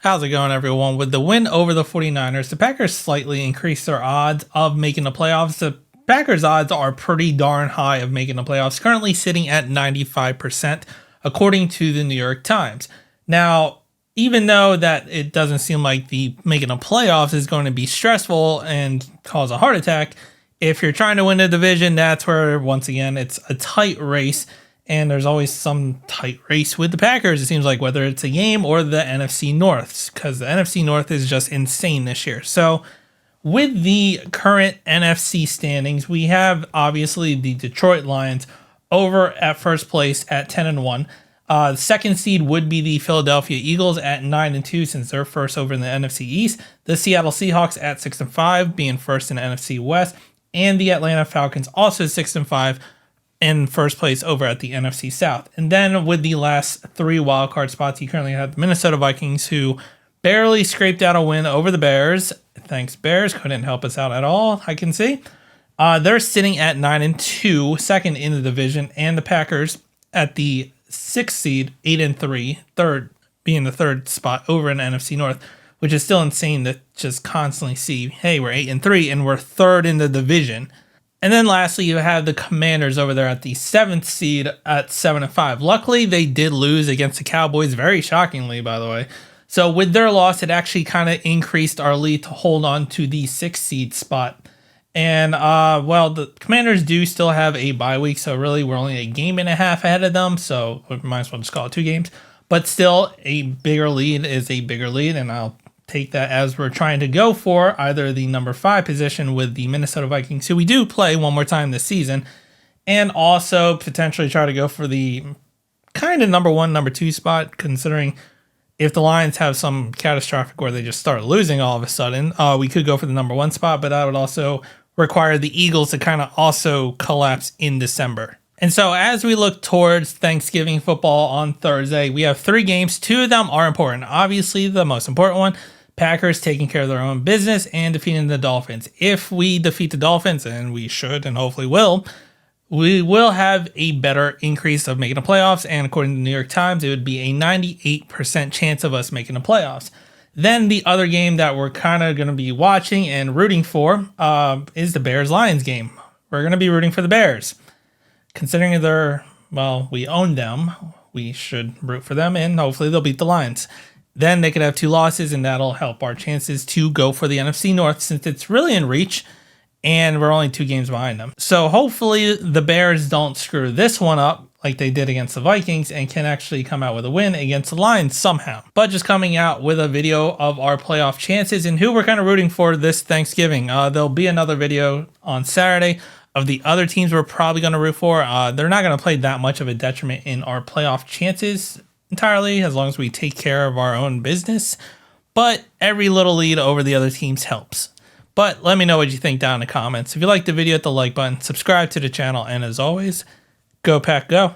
How's it going, everyone? With the win over the 49ers, the Packers slightly increased their odds of making the playoffs. The Packers' odds are pretty darn high of making the playoffs, currently sitting at 95%, according to the New York Times. Now, even though that it doesn't seem like the making the playoffs is going to be stressful and cause a heart attack, if you're trying to win the division, that's where, once again, it's a tight race. And there's always some tight race with the Packers, it seems like, whether it's a game or the NFC North, because the NFC North is just insane this year. So with the current NFC standings, we have obviously the Detroit Lions over at first place at 10-1. The second seed would be the Philadelphia Eagles at 9-2, since they're first over in the NFC East. The Seattle Seahawks at 6-5, being first in the NFC West. And the Atlanta Falcons also 6-5. In first place over at the NFC South. And then with the last three wildcard spots, you currently have the Minnesota Vikings, who barely scraped out a win over the Bears. Thanks, Bears. Couldn't help us out at all, I can see. They're sitting at 9-2, second in the division. And the Packers at the 6th seed, 8-3, third, being the third spot over in the NFC North, which is still insane to just constantly see, hey, we're 8-3 and we're third in the division. And then lastly, you have the Commanders over there at the 7th seed at 7-5. Luckily, they did lose against the Cowboys, very shockingly, by the way. So with their loss, it actually kind of increased our lead to hold on to the 6th seed spot. And, well, the Commanders do still have a bye week, so really we're only a game and a half ahead of them. So we might as well just call it 2 games. But still, a bigger lead is a bigger lead, and I'll take that as we're trying to go for either the number 5 position with the Minnesota Vikings, who we do play one more time this season, and also potentially try to go for the kind of number 1, number 2 spot, considering if the Lions have some catastrophic where they just start losing all of a sudden, we could go for the number 1 spot, but that would also require the Eagles to kind of also collapse in December. And so as we look towards Thanksgiving football on Thursday, we have 3 games. 2 of them are important. Obviously, the most important one, Packers taking care of their own business and defeating the Dolphins. If we defeat the Dolphins, and we should and hopefully will, we will have a better increase of making the playoffs. And according to the New York Times, it would be a 98% chance of us making the playoffs. Then the other game that we're kind of going to be watching and rooting for is the Bears-Lions game. We're going to be rooting for the Bears. Considering we own them, we should root for them, and hopefully they'll beat the Lions. Then they could have 2 losses, and that'll help our chances to go for the NFC North, since it's really in reach, and we're only 2 games behind them. So hopefully the Bears don't screw this one up like they did against the Vikings and can actually come out with a win against the Lions somehow. But just coming out with a video of our playoff chances and who we're kind of rooting for this Thanksgiving. There'll be another video on Saturday of the other teams we're probably going to root for. They're not going to play that much of a detriment in our playoff chances entirely, as long as we take care of our own business. But every little lead over the other teams helps. But let me know what you think down in the comments. If you liked the video, hit the like button, subscribe to the channel, and as always, go Pack Go.